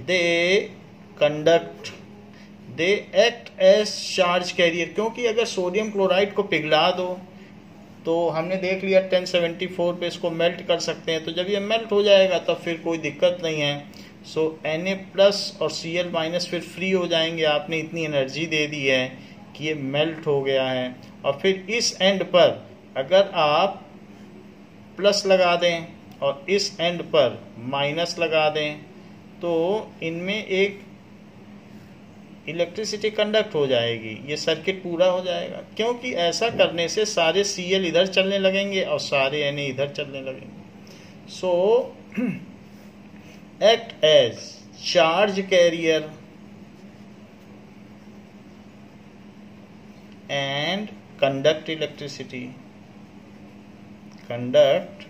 they conduct, they act as charge carrier. क्योंकि अगर सोडियम क्लोराइड को पिघला दो तो हमने देख लिया 1074 पे इसको मेल्ट कर सकते हैं, तो जब ये मेल्ट हो जाएगा तब फिर कोई दिक्कत नहीं है. सो Na+ और Cl- फिर फ्री हो जाएंगे. आपने इतनी एनर्जी दे दी है कि ये मेल्ट हो गया है. और फिर इस एंड पर अगर आप प्लस लगा दें और इस एंड पर माइनस लगा दें तो इनमें एक इलेक्ट्रिसिटी कंडक्ट हो जाएगी. ये सर्किट पूरा हो जाएगा. क्योंकि ऐसा करने से सारे Cl इधर चलने लगेंगे और सारे Na इधर चलने लगेंगे. So act as charge carrier and conduct electricity, conduct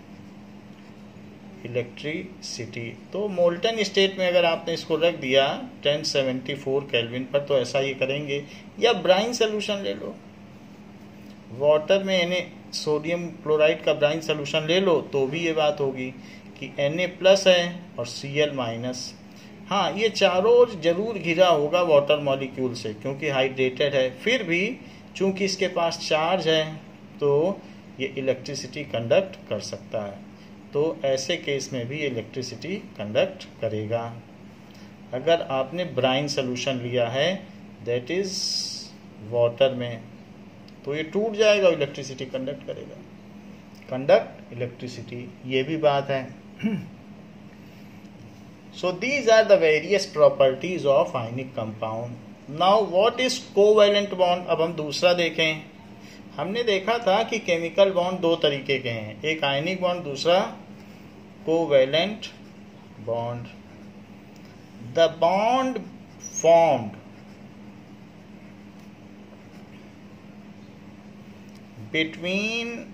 electricity. तो मोल्टन स्टेट में अगर आपने इसको रख दिया 1074 केल्विन पर तो ऐसा ही करेंगे. या ब्राइन सोल्यूशन ले लो, वाटर में सोडियम क्लोराइड का ब्राइन सोल्यूशन ले लो तो भी ये बात होगी कि Na+ है और Cl-. हाँ, ये चारों ओर जरूर घिरा होगा वाटर मॉलिक्यूल से क्योंकि हाइड्रेटेड है. फिर भी चूंकि इसके पास चार्ज है तो ये इलेक्ट्रिसिटी कंडक्ट कर सकता है. तो ऐसे केस में भी इलेक्ट्रिसिटी कंडक्ट करेगा. अगर आपने ब्राइन सोल्यूशन लिया है दैट इज वाटर में तो ये टूट जाएगा और इलेक्ट्रिसिटी कंडक्ट करेगा. कंडक्ट इलेक्ट्रिसिटी, ये भी बात है. So these are the various properties of ionic compound. Now what is covalent bond? अब हम दूसरा देखें. हमने देखा था कि केमिकल बॉन्ड दो तरीके के हैं, एक आयनिक बॉन्ड, दूसरा covalent bond. The bond formed between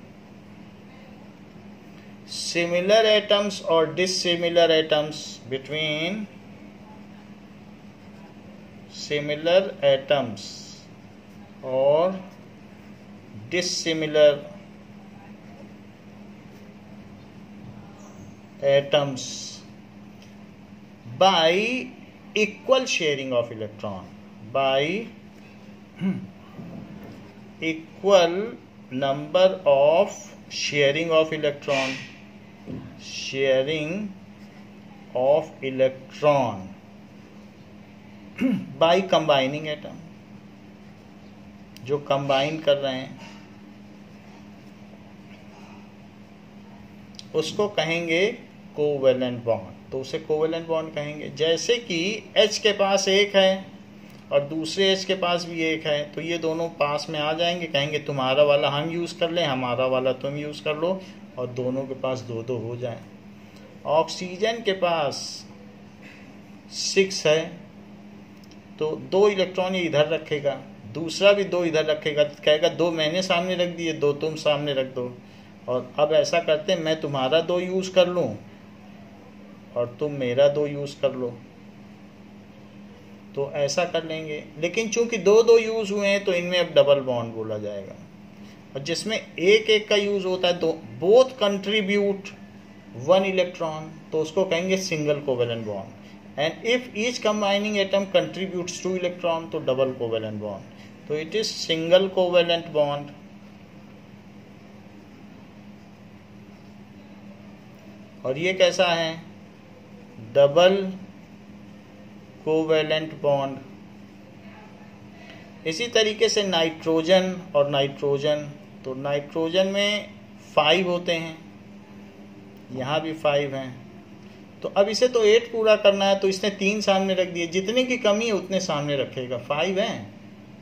similar atoms or dissimilar atoms, between similar atoms or dissimilar atoms by equal sharing of electron, by equal number of sharing of electron, sharing of electron by combining atom. जो combine कर रहे हैं उसको कहेंगे covalent bond. तो उसे covalent bond कहेंगे. जैसे कि H के पास एक है और दूसरे H के पास भी एक है तो ये दोनों पास में आ जाएंगे, कहेंगे तुम्हारा वाला हम यूज कर लें, हमारा वाला तुम यूज कर लो और दोनों के पास दो दो हो जाए. ऑक्सीजन के पास 6 है तो 2 इलेक्ट्रॉन ये इधर रखेगा, दूसरा भी 2 इधर रखेगा, कहेगा 2 मैंने सामने रख दिए, 2 तुम सामने रख दो. और अब ऐसा करते हैं, मैं तुम्हारा 2 यूज कर लूं और तुम मेरा 2 यूज कर लो, तो ऐसा कर लेंगे. लेकिन चूंकि 2 यूज हुए हैं तो इनमें अब डबल बॉन्ड बोला जाएगा. और जिसमें एक का यूज होता है तो बोथ कंट्रीब्यूट 1 इलेक्ट्रॉन तो उसको कहेंगे single covalent bond. And if each combining atom contributes 2 electron तो डबल कोवेलेंट बॉन्ड. तो it is single covalent bond. और ये कैसा है? Double covalent bond. इसी तरीके से नाइट्रोजन और नाइट्रोजन, तो नाइट्रोजन में 5 होते हैं, यहाँ भी 5 हैं। तो अब इसे तो 8 पूरा करना है, तो इसने 3 सामने रख दिए, जितने की कमी है उतने सामने रखेगा। 5 हैं,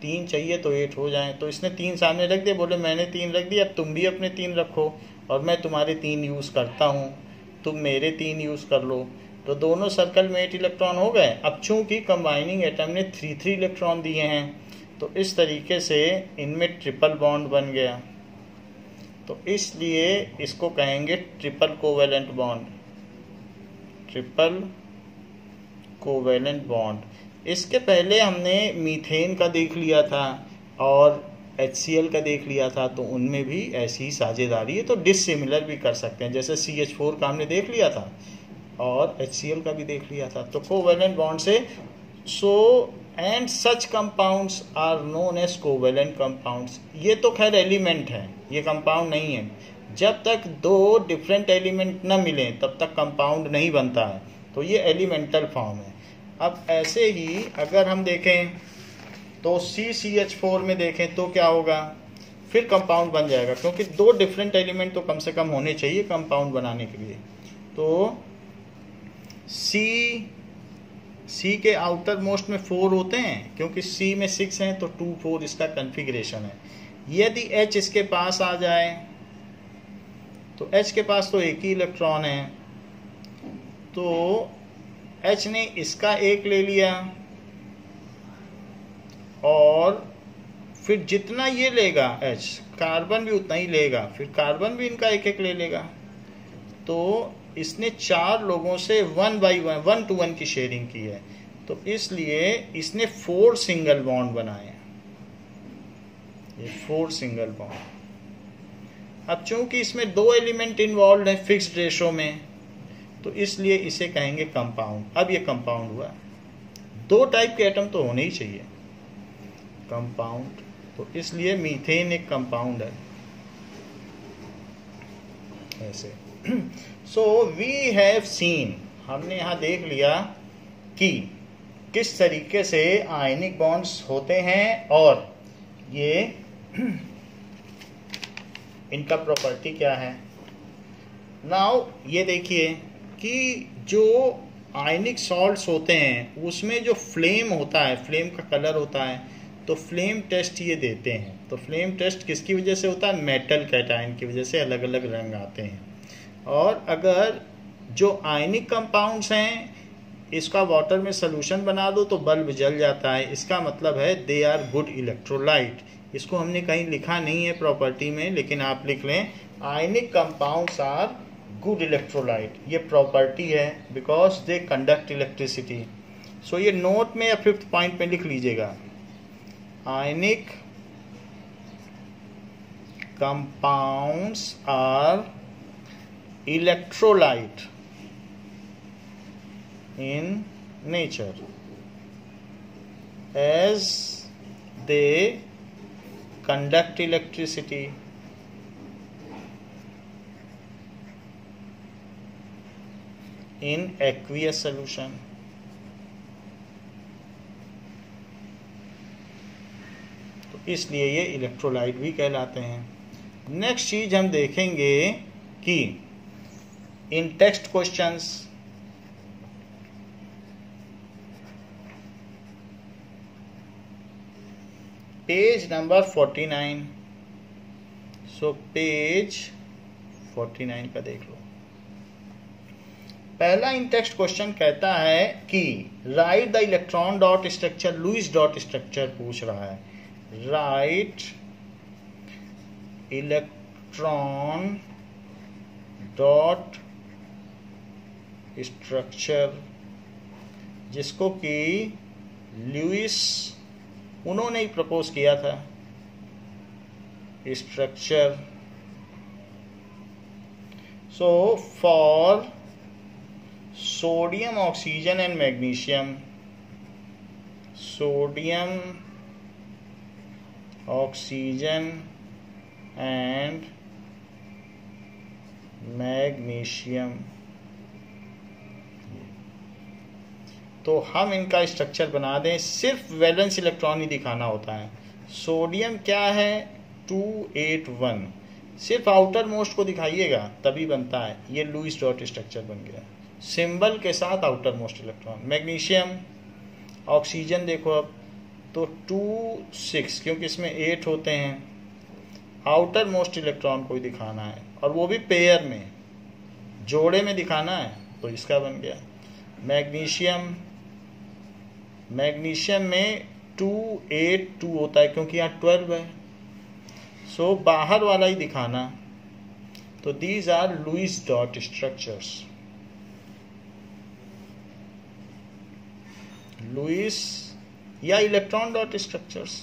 3 चाहिए तो 8 हो जाए, तो इसने 3 सामने रख दिए, बोले मैंने 3 रख दिए, अब तुम भी अपने 3 रखो और मैं तुम्हारे 3 यूज़ करता हूँ, तुम मेरे 3 यूज़ कर लो। तो दोनों सर्कल में 8 इलेक्ट्रॉन हो गए। अब चूंकि कंबाइनिंग एटम ने 3 इलेक्ट्रॉन दिए हैं, तो इस तरीके से इनमें ट्रिपल बॉन्ड बन गया, तो इसलिए इसको कहेंगे triple covalent bond, triple covalent bond. इसके पहले हमने मीथेन का देख लिया था और HCl का देख लिया था, तो उनमें भी ऐसी ही साझेदारी है। तो डिसिमिलर भी कर सकते हैं, जैसे CH4 का हमने देख लिया था और HCl का भी देख लिया था। तो कोवेलेंट बॉन्ड से so and such compounds are known as covalent compounds. ये तो खैर एलिमेंट है, ये कंपाउंड नहीं है। जब तक 2 डिफरेंट एलिमेंट न मिलें तब तक कंपाउंड नहीं बनता है, तो ये एलिमेंटल फॉर्म है। अब ऐसे ही अगर हम देखें तो CCH4 में देखें तो क्या होगा, फिर कंपाउंड बन जाएगा, क्योंकि 2 डिफरेंट एलिमेंट तो कम से कम होने चाहिए कंपाउंड बनाने के लिए। तो C के आउटर मोस्ट में 4 होते हैं, क्योंकि C में 6 हैं, तो 2 4 इसका कन्फिग्रेशन है। यदि H इसके पास आ जाए तो H के पास तो एक ही इलेक्ट्रॉन है, तो H ने इसका एक ले लिया और फिर जितना ये लेगा H, कार्बन भी उतना ही लेगा, फिर कार्बन भी इनका एक एक ले लेगा। तो इसने 4 लोगों से 1 to 1 की शेयरिंग की है, तो इसलिए इसने 4 सिंगल बॉन्ड बनाए, ये 4 सिंगल बॉन्ड। अब चूंकि इसमें 2 एलिमेंट इन्वॉल्व है फिक्स्ड रेशो में, तो इसलिए इसे कहेंगे कंपाउंड। अब ये कंपाउंड हुआ, 2 टाइप के एटम तो होने ही चाहिए कंपाउंड, तो इसलिए मीथेन एक कंपाउंड है ऐसे। सो वी हैव सीन, हमने यहाँ देख लिया कि किस तरीके से आयनिक बॉन्ड्स होते हैं और ये इनका प्रॉपर्टी क्या है। नाउ ये देखिए कि जो आयनिक सॉल्ट्स होते हैं उसमें जो फ्लेम होता है, फ्लेम का कलर होता है, तो फ्लेम टेस्ट ये देते हैं। तो फ्लेम टेस्ट किसकी वजह से होता है, मेटल कैटायन की वजह से अलग अलग रंग आते हैं। और अगर जो आयनिक कंपाउंड्स हैं इसका वाटर में सॉल्यूशन बना दो तो बल्ब जल जाता है, इसका मतलब है दे आर गुड इलेक्ट्रोलाइट। इसको हमने कहीं लिखा नहीं है प्रॉपर्टी में, लेकिन आप लिख लें ionic compounds are good electrolyte, ये प्रॉपर्टी है because they conduct electricity. So ये नोट में या 5th पॉइंट में लिख लीजिएगा, ionic compounds are electrolyte in nature as they conduct electricity in aqueous solution। तो इसलिए ये इलेक्ट्रोलाइट भी कहलाते हैं। नेक्स्ट चीज हम देखेंगे कि in text questions page number 49, so page 49 का देख लो। पहला इन टेक्स्ट क्वेश्चन कहता है कि write the electron dot structure, Lewis dot structure पूछ रहा है। राइट इलेक्ट्रॉन डॉट स्ट्रक्चर, जिसको कि लुईस उन्होंने ही प्रपोज किया था। Structure, so for sodium, oxygen and magnesium, sodium, oxygen and magnesium, तो हम इनका स्ट्रक्चर बना दें। सिर्फ वैलेंस इलेक्ट्रॉन ही दिखाना होता है। सोडियम क्या है 281, सिर्फ आउटर मोस्ट को दिखाइएगा तभी बनता है। ये लुईस डॉट स्ट्रक्चर बन गया, सिंबल के साथ outer most electron. Magnesium, oxygen देखो अब तो 2 6, क्योंकि इसमें 8 होते हैं। आउटर मोस्ट इलेक्ट्रॉन को दिखाना है और वो भी पेयर में, जोड़े में दिखाना है, तो इसका बन गया। मैग्नीशियम, मैग्नीशियम में 2 8 2 होता है क्योंकि यहाँ 12 है, सो बाहर वाला ही दिखाना। तो these are Lewis dot structures. Lewis या इलेक्ट्रॉन डॉट स्ट्रक्चर्स।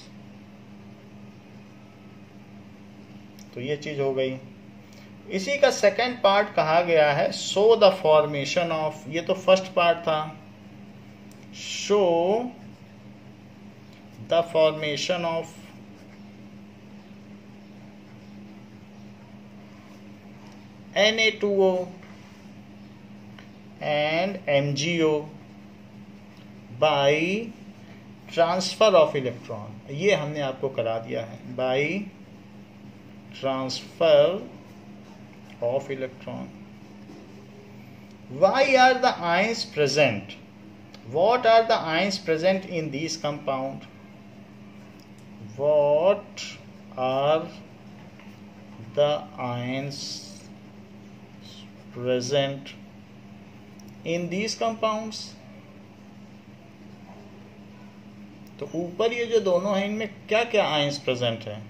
तो ये चीज हो गई। इसी का सेकंड पार्ट कहा गया है शो द फॉर्मेशन ऑफ, ये तो फर्स्ट पार्ट था, show the formation of Na2O and MgO by transfer of electron. ये हमने आपको करा दिया है, by transfer of electron. Why are the ions present? What are the ions present in these compound? What are the ions present in these compounds? तो ऊपर ये जो दोनों हैं इनमें क्या क्या आयंस प्रेजेंट है?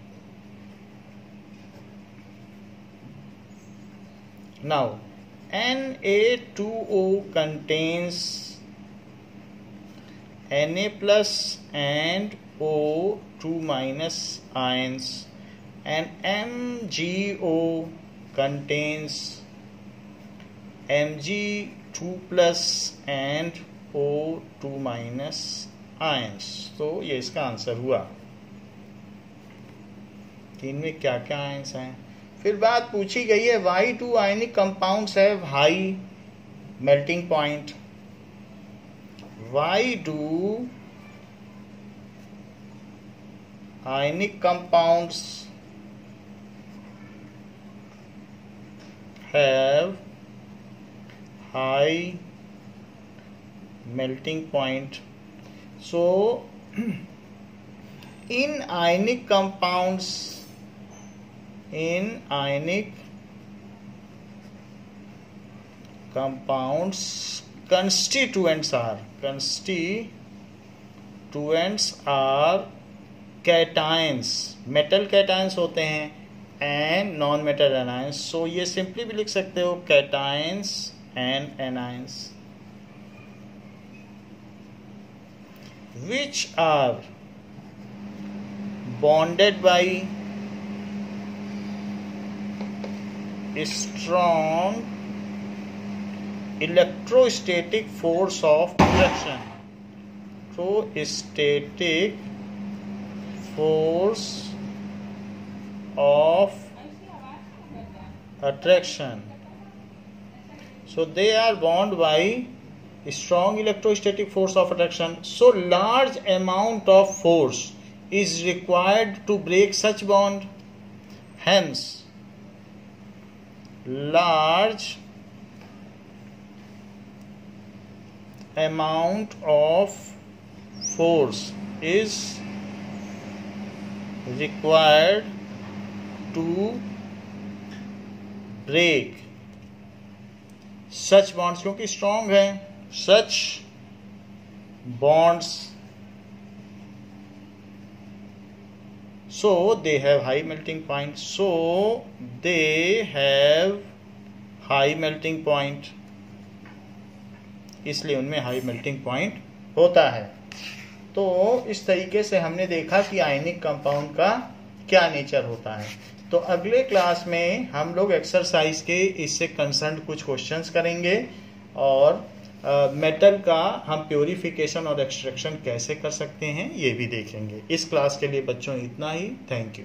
Now, Na2O contains Na plus and O2 minus ions, and MgO contains Mg2 plus and O2 minus ions। तो ये इसका आंसर हुआ कि इनमें क्या क्या आयंस हैं। फिर बात पूछी गई है why do ionic compounds have high melting point. Why do ionic compounds have high melting point? So in ionic compounds, constituents are cations, metal cations होते हैं and non metal anions। so ये simply भी लिख सकते हो cations and anions which are bonded by strong electrostatic force of attraction। electrostatic force of attraction, so they are bound by strong electrostatic force of attraction। so large amount of force is required to break such bond, hence large amount of force is required to break such bonds, क्योंकि strong है such bonds, so they have high melting point। so they have high melting point, इसलिए उनमें high melting point होता है। तो इस तरीके से हमने देखा कि आयनिक कंपाउंड का क्या नेचर होता है। तो अगले क्लास में हम लोग एक्सरसाइज के इससे कंसर्न कुछ क्वेश्चंस करेंगे और मेटल का हम प्योरिफिकेशन और एक्सट्रैक्शन कैसे कर सकते हैं ये भी देखेंगे। इस क्लास के लिए बच्चों इतना ही। Thank you.